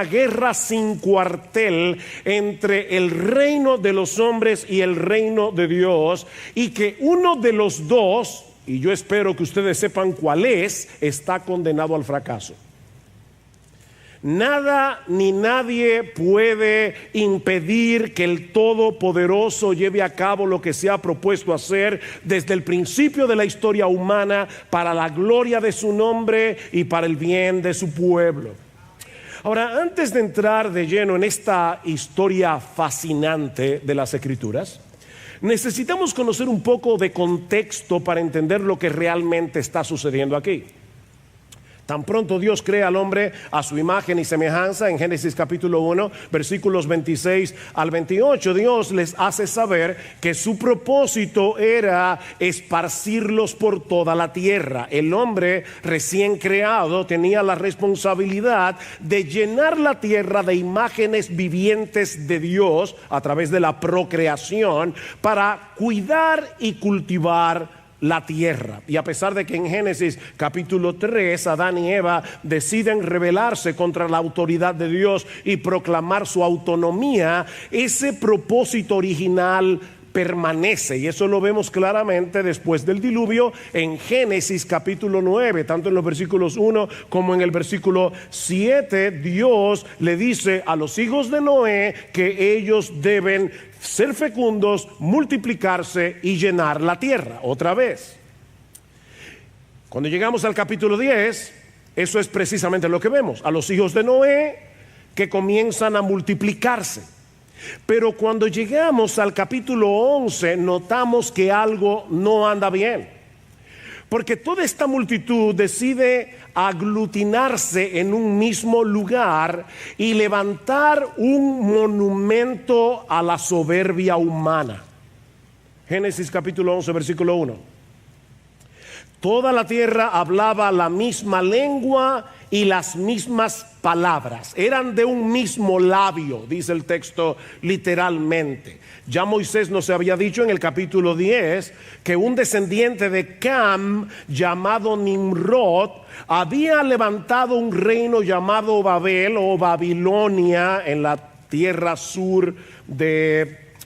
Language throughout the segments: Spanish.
guerra sin cuartel entre el reino de los hombres y el reino de Dios, y que uno de los dos, y yo espero que ustedes sepan cuál es, está condenado al fracaso. Nada ni nadie puede impedir que el Todopoderoso lleve a cabo lo que se ha propuesto hacer desde el principio de la historia humana, para la gloria de su nombre y para el bien de su pueblo. Ahora, antes de entrar de lleno en esta historia fascinante de las Escrituras, necesitamos conocer un poco de contexto para entender lo que realmente está sucediendo aquí. Tan pronto Dios crea al hombre a su imagen y semejanza, en Génesis capítulo 1, versículos 26 al 28, Dios les hace saber que su propósito era esparcirlos por toda la tierra. El hombre recién creado tenía la responsabilidad de llenar la tierra de imágenes vivientes de Dios a través de la procreación, para cuidar y cultivar la tierra. Y a pesar de que en Génesis capítulo 3 Adán y Eva deciden rebelarse contra la autoridad de Dios y proclamar su autonomía, ese propósito original permanece, y eso lo vemos claramente después del diluvio en Génesis capítulo 9, tanto en los versículos 1 como en el versículo 7. Dios le dice a los hijos de Noé que ellos deben ser fecundos, multiplicarse y llenar la tierra. Otra vez, cuando llegamos al capítulo 10, eso es precisamente lo que vemos, a los hijos de Noé que comienzan a multiplicarse. Pero cuando llegamos al capítulo 11, notamos que algo no anda bien, porque toda esta multitud decide aglutinarse en un mismo lugar y levantar un monumento a la soberbia humana. Génesis capítulo 11, versículo 1. Toda la tierra hablaba la misma lengua y las mismas palabras. Eran de un mismo labio, dice el texto literalmente. Ya Moisés nos había dicho en el capítulo 10 que un descendiente de Cam llamado Nimrod había levantado un reino llamado Babel o Babilonia en la tierra sur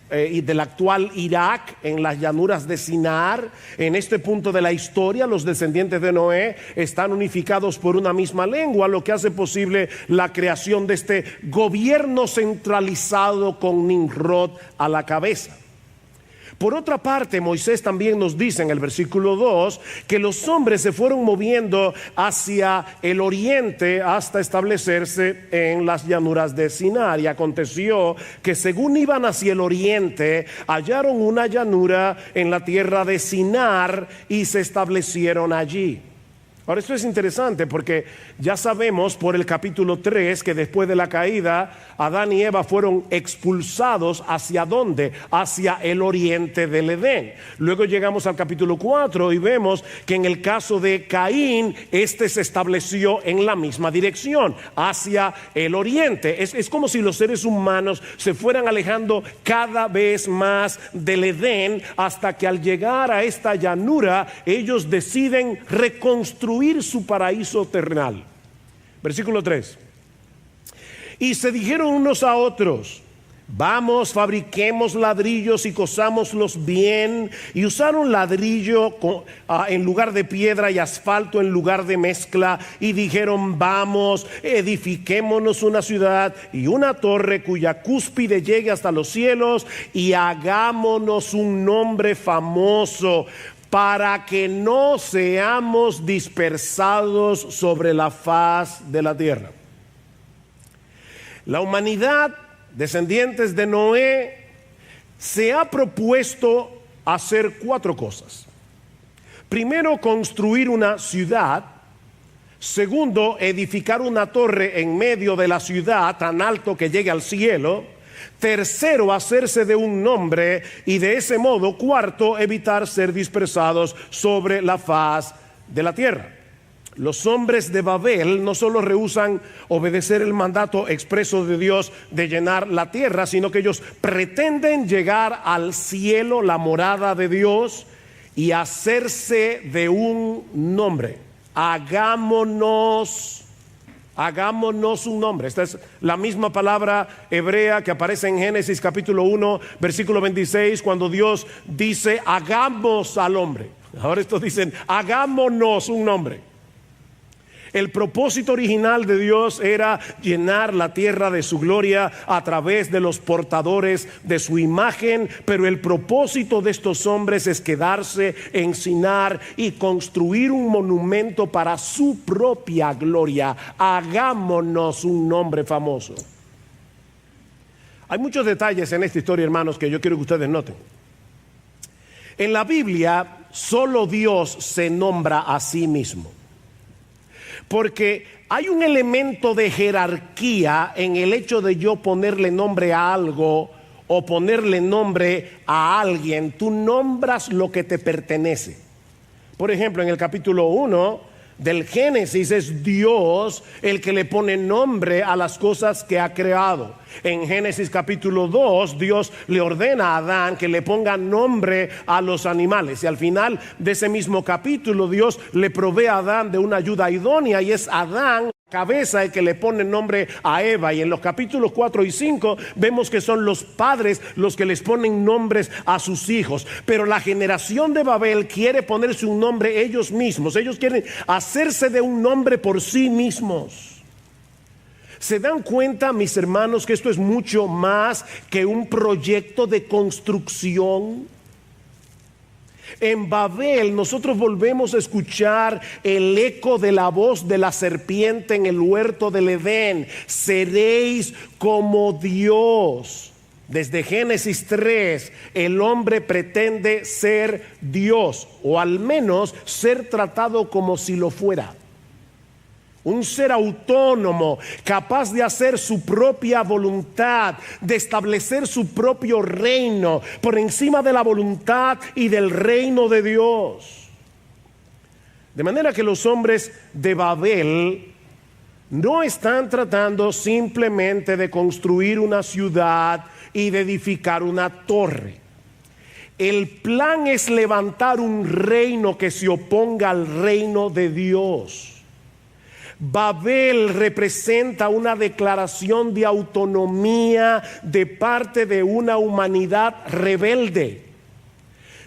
y del actual Irak, en las llanuras de Sinar. En este punto de la historia, los descendientes de Noé están unificados por una misma lengua, lo que hace posible la creación de este gobierno centralizado con Nimrod a la cabeza. Por otra parte, Moisés también nos dice en el versículo 2 que los hombres se fueron moviendo hacia el oriente hasta establecerse en las llanuras de Sinar. Y aconteció que según iban hacia el oriente, hallaron una llanura en la tierra de Sinar y se establecieron allí. Ahora, esto es interesante porque ya sabemos por el capítulo 3 que después de la caída, Adán y Eva fueron expulsados. ¿Hacia dónde? Hacia el oriente del Edén. Luego llegamos al capítulo 4 y vemos que en el caso de Caín, este se estableció en la misma dirección, hacia el oriente. Es como si los seres humanos se fueran alejando cada vez más del Edén, hasta que al llegar a esta llanura, ellos deciden reconstruir su paraíso terrenal. Versículo 3. Y se dijeron unos a otros: vamos, fabriquemos ladrillos y cosámoslos bien. Y usaron ladrillo en lugar de piedra y asfalto en lugar de mezcla. Y dijeron: vamos, edifiquémonos una ciudad y una torre cuya cúspide llegue hasta los cielos, y hagámonos un nombre famoso, para que no seamos dispersados sobre la faz de la tierra. La humanidad, descendientes de Noé, se ha propuesto hacer 4 cosas. Primero, construir una ciudad. Segundo, edificar una torre en medio de la ciudad tan alto que llegue al cielo. Tercero, hacerse de un nombre, y de ese modo, cuarto, evitar ser dispersados sobre la faz de la tierra. Los hombres de Babel no solo rehúsan obedecer el mandato expreso de Dios de llenar la tierra, sino que ellos pretenden llegar al cielo, la morada de Dios, y hacerse de un nombre. Hagámonos Hagámonos un nombre. Esta es la misma palabra hebrea que aparece en Génesis capítulo 1, versículo 26, cuando Dios dice, hagamos al hombre. Ahora estos dicen, hagámonos un nombre. El propósito original de Dios era llenar la tierra de su gloria a través de los portadores de su imagen, pero el propósito de estos hombres es quedarse en Sinar y construir un monumento para su propia gloria. Hagámonos un nombre famoso. Hay muchos detalles en esta historia, hermanos, que yo quiero que ustedes noten. En la Biblia, solo Dios se nombra a sí mismo. Porque hay un elemento de jerarquía en el hecho de yo ponerle nombre a algo o ponerle nombre a alguien. Tú nombras lo que te pertenece. Por ejemplo, en el capítulo 1 del Génesis es Dios el que le pone nombre a las cosas que ha creado. En Génesis capítulo 2 Dios le ordena a Adán que le ponga nombre a los animales, y al final de ese mismo capítulo Dios le provee a Adán de una ayuda idónea, y es Adán cabeza el que le pone nombre a Eva. Y en los capítulos 4 y 5 vemos que son los padres los que les ponen nombres a sus hijos. Pero la generación de Babel quiere ponerse un nombre ellos mismos. Ellos quieren hacerse de un nombre por sí mismos. ¿Se dan cuenta, mis hermanos, que esto es mucho más que un proyecto de construcción? En Babel nosotros volvemos a escuchar el eco de la voz de la serpiente en el huerto del Edén. Seréis como Dios. Desde Génesis 3, el hombre pretende ser Dios, o al menos ser tratado como si lo fuera. Un ser autónomo, capaz de hacer su propia voluntad, de establecer su propio reino por encima de la voluntad y del reino de Dios. De manera que los hombres de Babel no están tratando simplemente de construir una ciudad y de edificar una torre. El plan es levantar un reino que se oponga al reino de Dios. Babel representa una declaración de autonomía de parte de una humanidad rebelde.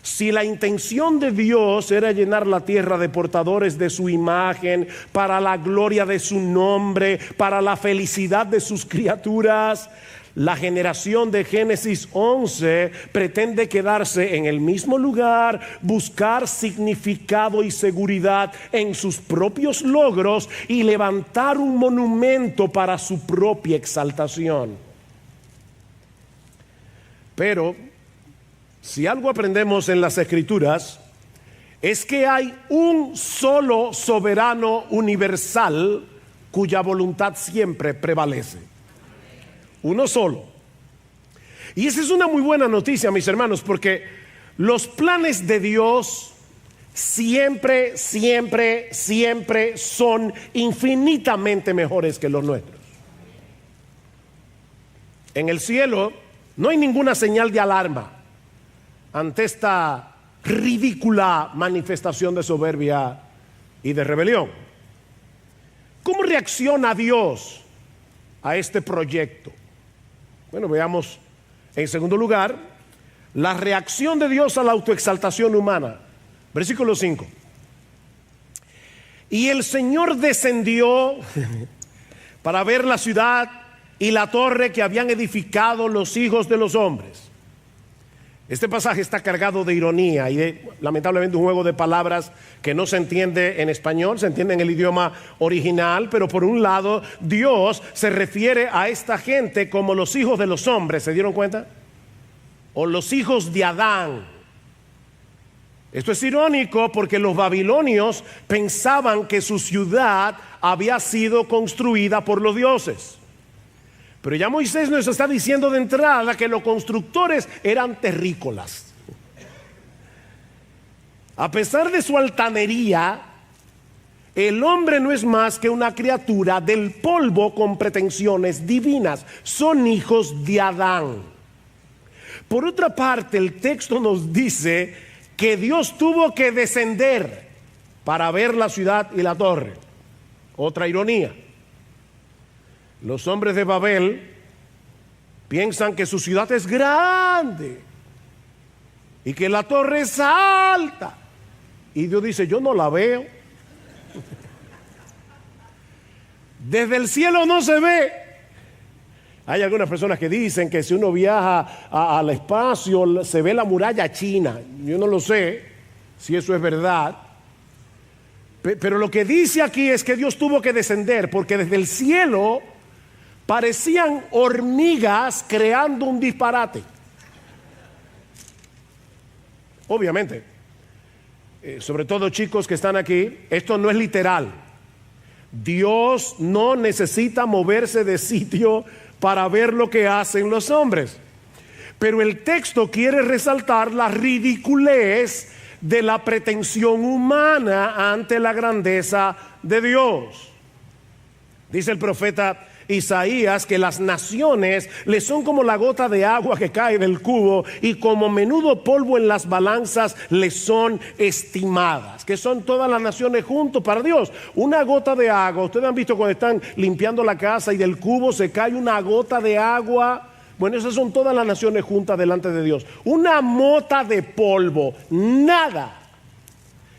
Si la intención de Dios era llenar la tierra de portadores de su imagen, para la gloria de su nombre, para la felicidad de sus criaturas, la generación de Génesis 11 pretende quedarse en el mismo lugar, buscar significado y seguridad en sus propios logros y levantar un monumento para su propia exaltación. Pero si algo aprendemos en las Escrituras es que hay un solo soberano universal cuya voluntad siempre prevalece. Uno solo. Y esa es una muy buena noticia, mis hermanos, porque los planes de Dios siempre son infinitamente mejores que los nuestros. En el cielo no hay ninguna señal de alarma ante esta ridícula manifestación de soberbia y de rebelión. ¿Cómo reacciona Dios a este proyecto? Bueno, veamos en segundo lugar la reacción de Dios a la autoexaltación humana. Versículo 5. Y el Señor descendió para ver la ciudad y la torre que habían edificado los hijos de los hombres. Este pasaje está cargado de ironía y de, lamentablemente, un juego de palabras que no se entiende en español, se entiende en el idioma original. Pero por un lado, Dios se refiere a esta gente como los hijos de los hombres, ¿se dieron cuenta? O los hijos de Adán. Esto es irónico porque los babilonios pensaban que su ciudad había sido construida por los dioses. Pero ya Moisés nos está diciendo de entrada que los constructores eran terrícolas. A pesar de su altanería, el hombre no es más que una criatura del polvo con pretensiones divinas. Son hijos de Adán. Por otra parte, el texto nos dice que Dios tuvo que descender para ver la ciudad y la torre. Otra ironía. Los hombres de Babel piensan que su ciudad es grande y que la torre es alta. Y Dios dice, yo no la veo. Desde el cielo no se ve. Hay algunas personas que dicen que si uno viaja al espacio se ve la muralla china. Yo no lo sé si eso es verdad. Pero lo que dice aquí es que Dios tuvo que descender porque desde el cielo parecían hormigas creando un disparate. Obviamente, sobre todo chicos que están aquí, esto no es literal. Dios no necesita moverse de sitio para ver lo que hacen los hombres. Pero el texto quiere resaltar la ridiculez de la pretensión humana ante la grandeza de Dios. Dice el profeta Isaías que las naciones le son como la gota de agua que cae del cubo y como menudo polvo en las balanzas le son estimadas. Que son todas las naciones juntos para Dios. Una gota de agua, ustedes han visto cuando están limpiando la casa y del cubo se cae una gota de agua. Bueno, esas son todas las naciones juntas delante de Dios. Una mota de polvo, nada.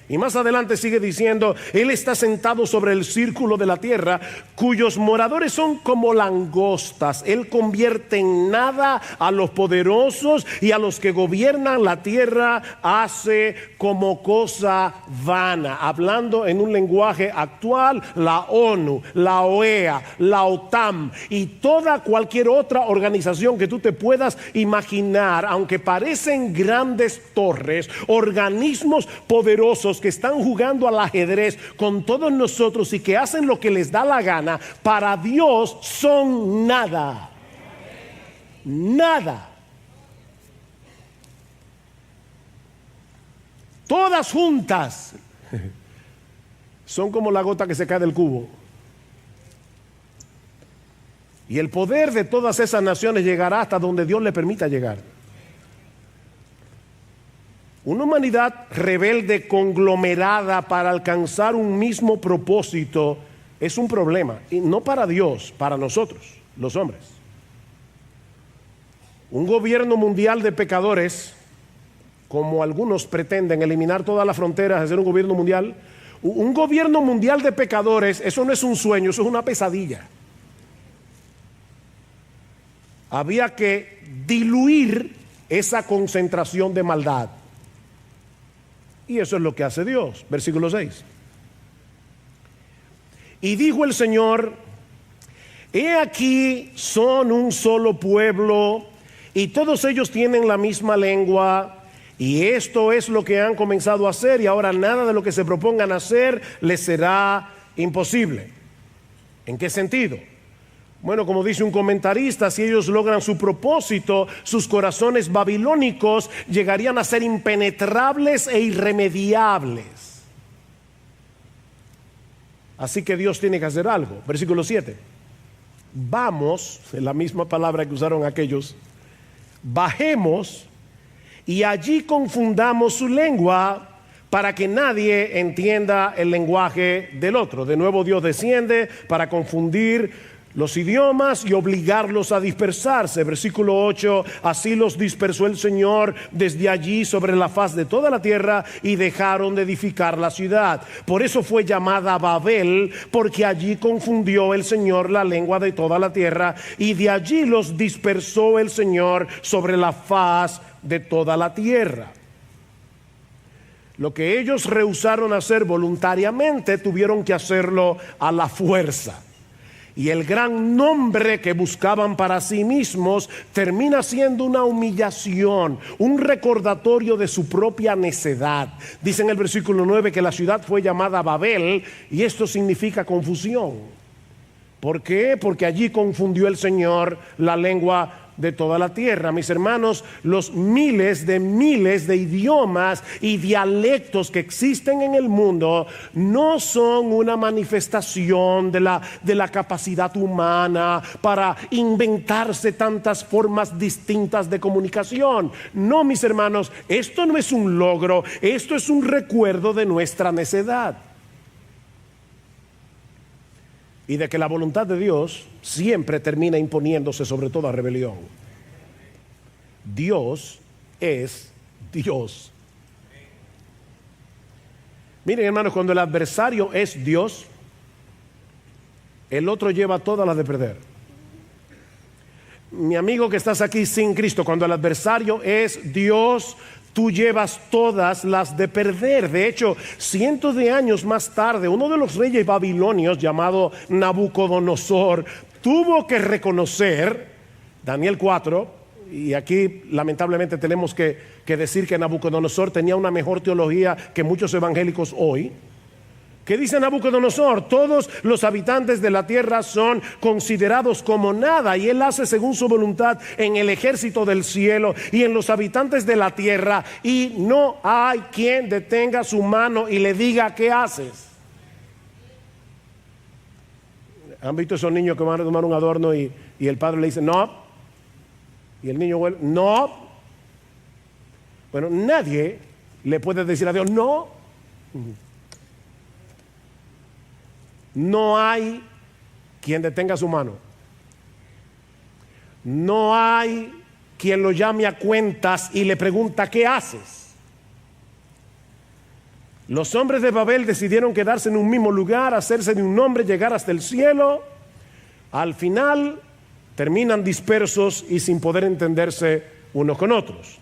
Y más adelante sigue diciendo, Él está sentado sobre el círculo de la tierra, cuyos moradores son como langostas. Él convierte en nada a los poderosos y a los que gobiernan la tierra hace como cosa vana. Hablando en un lenguaje actual, la ONU, la OEA, la OTAN y toda cualquier otra organización que tú te puedas imaginar, aunque parecen grandes torres, organismos poderosos que están jugando al ajedrez con todos nosotros y que hacen lo que les da la gana, para Dios son nada. Nada. Todas juntas son como la gota que se cae del cubo. Y el poder de todas esas naciones llegará hasta donde Dios le permita llegar. Una humanidad rebelde conglomerada para alcanzar un mismo propósito es un problema, y no para Dios, para nosotros, los hombres. Un gobierno mundial de pecadores, como algunos pretenden eliminar todas las fronteras, hacer un gobierno mundial de pecadores, eso no es un sueño, eso es una pesadilla. Había que diluir esa concentración de maldad. Y eso es lo que hace Dios. Versículo 6. Y dijo el Señor, he aquí son un solo pueblo y todos ellos tienen la misma lengua y esto es lo que han comenzado a hacer y ahora nada de lo que se propongan hacer les será imposible. ¿En qué sentido? Bueno, como dice un comentarista, si ellos logran su propósito, sus corazones babilónicos llegarían a ser impenetrables e irremediables. Así que Dios tiene que hacer algo. Versículo 7. Vamos, es la misma palabra que usaron aquellos, bajemos y allí confundamos su lengua para que nadie entienda el lenguaje del otro. De nuevo Dios desciende para confundir los idiomas y obligarlos a dispersarse. Versículo 8, así los dispersó el Señor desde allí sobre la faz de toda la tierra y dejaron de edificar la ciudad. Por eso fue llamada Babel, porque allí confundió el Señor la lengua de toda la tierra y de allí los dispersó el Señor sobre la faz de toda la tierra. Lo que ellos rehusaron hacer voluntariamente, tuvieron que hacerlo a la fuerza. Y el gran nombre que buscaban para sí mismos termina siendo una humillación, un recordatorio de su propia necedad. Dice en el versículo 9 que la ciudad fue llamada Babel y esto significa confusión. ¿Por qué? Porque allí confundió el Señor la lengua de toda la tierra. Mis hermanos, los miles de idiomas y dialectos que existen en el mundo no son una manifestación de la capacidad humana para inventarse tantas formas distintas de comunicación. No, mis hermanos, esto no es un logro, esto es un recuerdo de nuestra necedad. y de que la voluntad de Dios siempre termina imponiéndose sobre toda rebelión. Dios es Dios. Miren, hermanos, cuando el adversario es Dios, el otro lleva todas las de perder. Mi amigo que estás aquí sin Cristo, cuando el adversario es Dios, tú llevas todas las de perder. De hecho, cientos de años más tarde, uno de los reyes babilonios llamado Nabucodonosor tuvo que reconocer, Daniel 4, y aquí lamentablemente tenemos que decir que Nabucodonosor tenía una mejor teología que muchos evangélicos hoy. ¿Qué dice Nabucodonosor? Todos los habitantes de la tierra son considerados como nada, y él hace según su voluntad en el ejército del cielo y en los habitantes de la tierra, y no hay quien detenga su mano y le diga ¿qué haces? ¿Han visto esos niños que van a tomar un adorno y el padre le dice no? Y el niño vuelve, no. Bueno, nadie le puede decir a Dios no. No hay quien detenga su mano. No hay quien lo llame a cuentas y le pregunta ¿qué haces? Los hombres de Babel decidieron quedarse en un mismo lugar, hacerse de un nombre, llegar hasta el cielo. Al final terminan dispersos y sin poder entenderse unos con otros.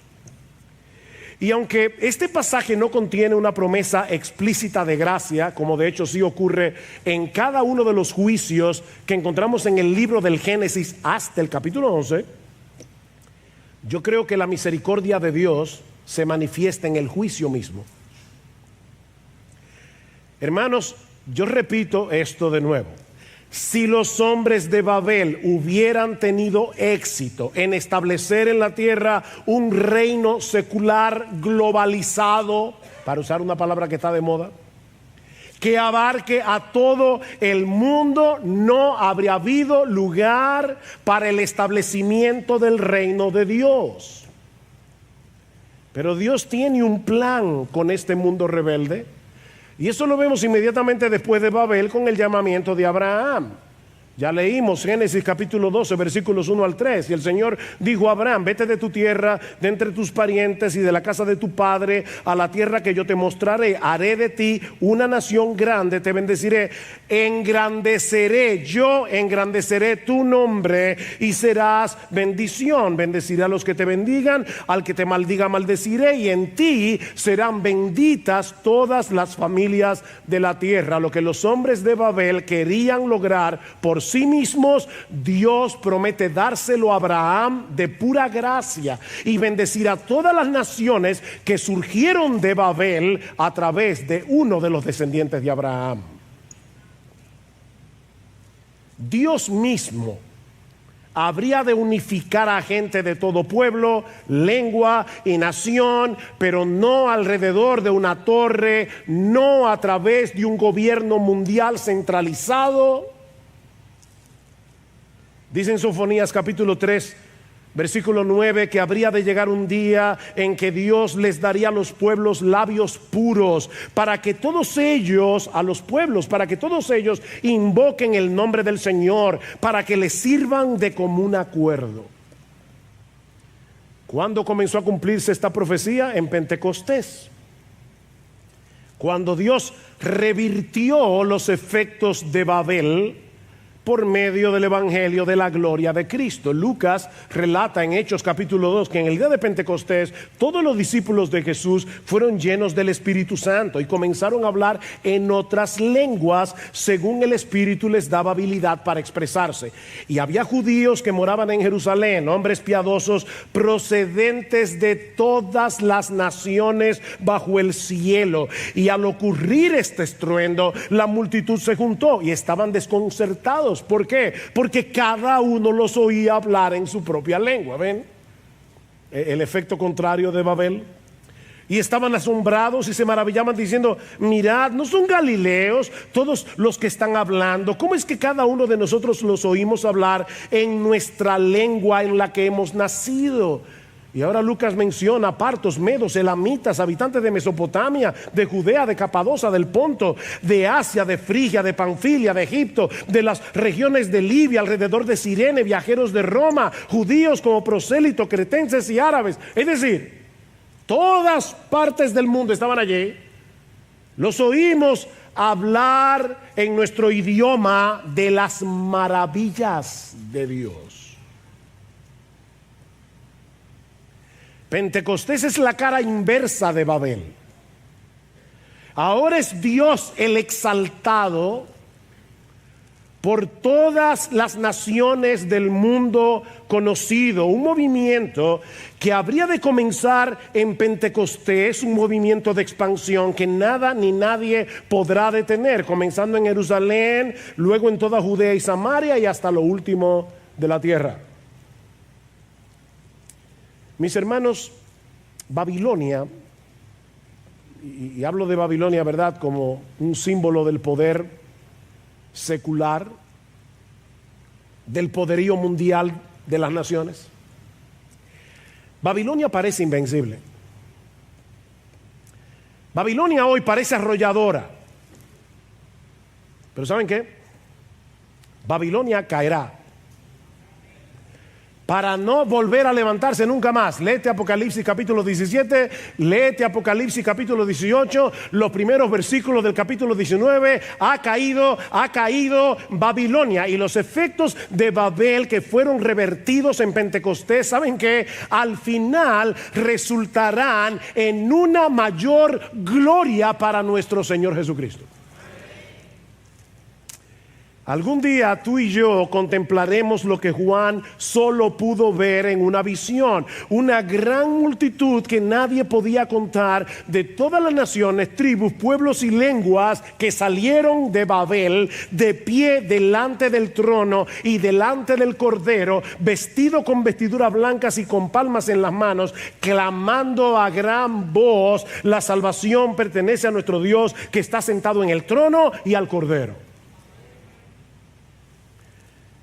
Y aunque este pasaje no contiene una promesa explícita de gracia, como de hecho sí ocurre en cada uno de los juicios que encontramos en el libro del Génesis hasta el capítulo 11, yo creo que la misericordia de Dios se manifiesta en el juicio mismo. Hermanos, yo repito esto de nuevo. Si los hombres de Babel hubieran tenido éxito en establecer en la tierra un reino secular globalizado, para usar una palabra que está de moda, que abarque a todo el mundo, no habría habido lugar para el establecimiento del reino de Dios. Pero Dios tiene un plan con este mundo rebelde. Y eso lo vemos inmediatamente después de Babel con el llamamiento de Abraham. Ya leímos Génesis capítulo 12, versículos 1 al 3. Y el Señor dijo a Abraham: vete de tu tierra, de entre tus parientes y de la casa de tu padre, a la tierra que yo te mostraré. Haré de ti una nación grande, te bendeciré, yo engrandeceré tu nombre y serás bendición. Bendeciré a los que te bendigan, al que te maldiga maldeciré, y en ti serán benditas todas las familias de la tierra. Lo que los hombres de Babel querían lograr por sí mismos, Dios promete dárselo a Abraham de pura gracia y bendecir a todas las naciones que surgieron de Babel a través de uno de los descendientes de Abraham. Dios mismo habría de unificar a gente de todo pueblo, lengua y nación, pero no alrededor de una torre, no a través de un gobierno mundial centralizado. Dice en Sofonías capítulo 3, versículo 9, que habría de llegar un día en que Dios les daría a los pueblos labios puros, para que todos ellos, a los pueblos, para que todos ellos invoquen el nombre del Señor, para que les sirvan de común acuerdo. ¿Cuándo comenzó a cumplirse esta profecía? En Pentecostés, cuando Dios revirtió los efectos de Babel por medio del evangelio de la gloria de Cristo. Lucas relata en Hechos capítulo 2 que en el día de Pentecostés todos los discípulos de Jesús fueron llenos del Espíritu Santo y comenzaron a hablar en otras lenguas según el Espíritu les daba habilidad para expresarse. Y había judíos que moraban en Jerusalén, hombres piadosos procedentes de todas las naciones bajo el cielo. Y al ocurrir este estruendo, la multitud se juntó y estaban desconcertados. ¿Por qué? Porque cada uno los oía hablar en su propia lengua. ¿Ven? El efecto contrario de Babel. Y estaban asombrados y se maravillaban diciendo: mirad, ¿no son galileos todos los que están hablando? ¿Cómo es que cada uno de nosotros los oímos hablar en nuestra lengua en la que hemos nacido? Y ahora Lucas menciona partos, medos, elamitas, habitantes de Mesopotamia, de Judea, de Capadocia, del Ponto, de Asia, de Frigia, de Panfilia, de Egipto, de las regiones de Libia, alrededor de Cirene, viajeros de Roma, judíos como prosélitos, cretenses y árabes. Es decir, todas partes del mundo estaban allí. Los oímos hablar en nuestro idioma de las maravillas de Dios. Pentecostés es la cara inversa de Babel. Ahora es Dios el exaltado por todas las naciones del mundo conocido. Un movimiento que habría de comenzar en Pentecostés, un movimiento de expansión que nada ni nadie podrá detener, comenzando en Jerusalén, luego en toda Judea y Samaria y hasta lo último de la tierra. Mis hermanos, Babilonia, y hablo de Babilonia, ¿verdad?, como un símbolo del poder secular, del poderío mundial de las naciones. Babilonia parece invencible. Babilonia hoy parece arrolladora. Pero ¿saben qué? Babilonia caerá para no volver a levantarse nunca más. Léete Apocalipsis capítulo 17, léete Apocalipsis capítulo 18, los primeros versículos del capítulo 19. Ha caído Babilonia, y los efectos de Babel que fueron revertidos en Pentecostés, ¿saben qué? Al final resultarán en una mayor gloria para nuestro Señor Jesucristo. Algún día tú y yo contemplaremos lo que Juan solo pudo ver en una visión. Una gran multitud que nadie podía contar, de todas las naciones, tribus, pueblos y lenguas, que salieron de Babel de pie delante del trono y delante del Cordero, vestido con vestiduras blancas y con palmas en las manos, clamando a gran voz: la salvación pertenece a nuestro Dios que está sentado en el trono y al Cordero.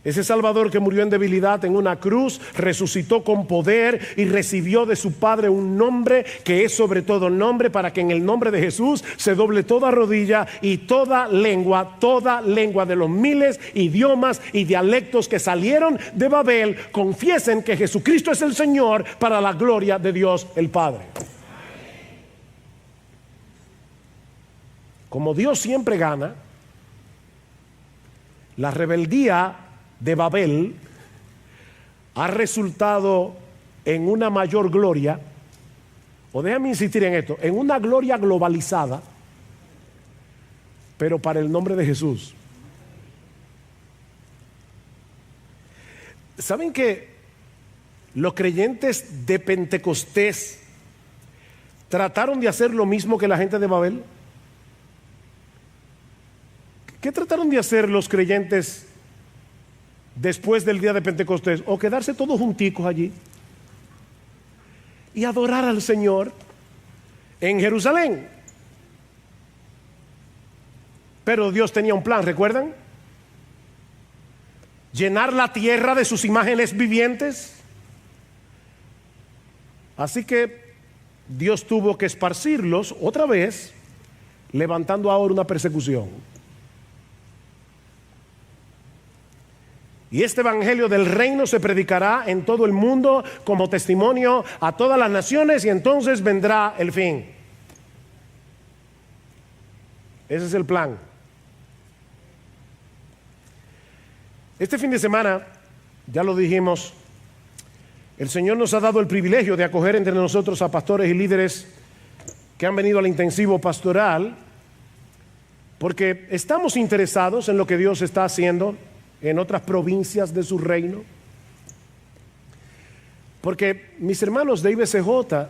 Ese Salvador que murió en debilidad en una cruz, resucitó con poder y recibió de su Padre un nombre que es sobre todo nombre, para que en el nombre de Jesús se doble toda rodilla y toda lengua de los miles idiomas y dialectos que salieron de Babel, confiesen que Jesucristo es el Señor, para la gloria de Dios el Padre. Como Dios siempre gana, la rebeldía de Babel ha resultado en una mayor gloria, o déjame insistir en esto, en una gloria globalizada, pero para el nombre de Jesús. ¿Saben que los creyentes de Pentecostés trataron de hacer lo mismo que la gente de Babel? ¿Qué trataron de hacer los creyentes después del día de Pentecostés? O quedarse todos junticos allí y adorar al Señor en Jerusalén. Pero Dios tenía un plan, ¿recuerdan? Llenar la tierra de sus imágenes vivientes. Así que Dios tuvo que esparcirlos otra vez, levantando ahora una persecución. Y este evangelio del reino se predicará en todo el mundo como testimonio a todas las naciones, y entonces vendrá el fin. Ese es el plan. Este fin de semana, ya lo dijimos, el Señor nos ha dado el privilegio de acoger entre nosotros a pastores y líderes que han venido al intensivo pastoral, porque estamos interesados en lo que Dios está haciendo en otras provincias de su reino. Porque, mis hermanos de IBCJ,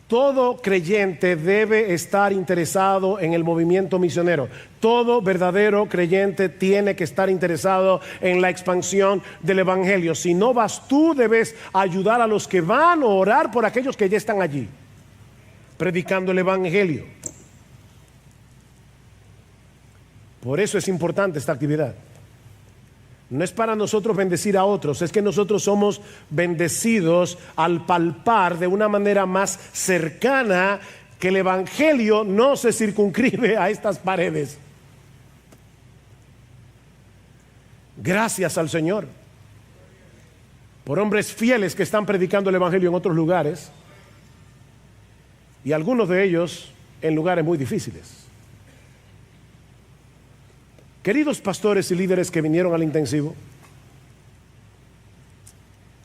todo creyente debe estar interesado en el movimiento misionero. Todo verdadero creyente tiene que estar interesado en la expansión del evangelio. Si no vas tú, debes ayudar a los que van, o orar por aquellos que ya están allí predicando el evangelio. Por eso es importante esta actividad. No es para nosotros bendecir a otros, es que nosotros somos bendecidos al palpar de una manera más cercana que el Evangelio no se circunscribe a estas paredes. Gracias al Señor por hombres fieles que están predicando el Evangelio en otros lugares, y algunos de ellos en lugares muy difíciles. Queridos pastores y líderes que vinieron al intensivo,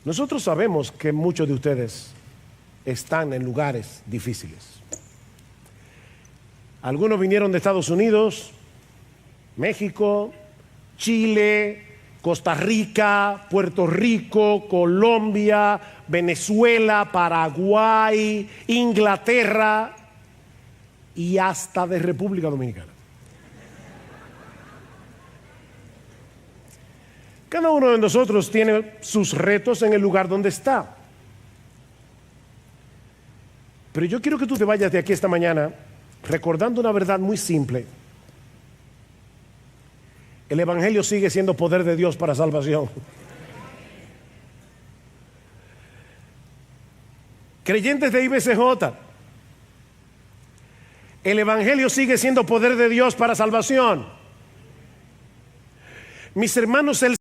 nosotros sabemos que muchos de ustedes están en lugares difíciles. Algunos vinieron de Estados Unidos, México, Chile, Costa Rica, Puerto Rico, Colombia, Venezuela, Paraguay, Inglaterra y hasta de República Dominicana. Cada uno de nosotros tiene sus retos en el lugar donde está. Pero yo quiero que tú te vayas de aquí esta mañana recordando una verdad muy simple. El Evangelio sigue siendo poder de Dios para salvación. Creyentes de IBCJ, el Evangelio sigue siendo poder de Dios para salvación. Mis hermanos, el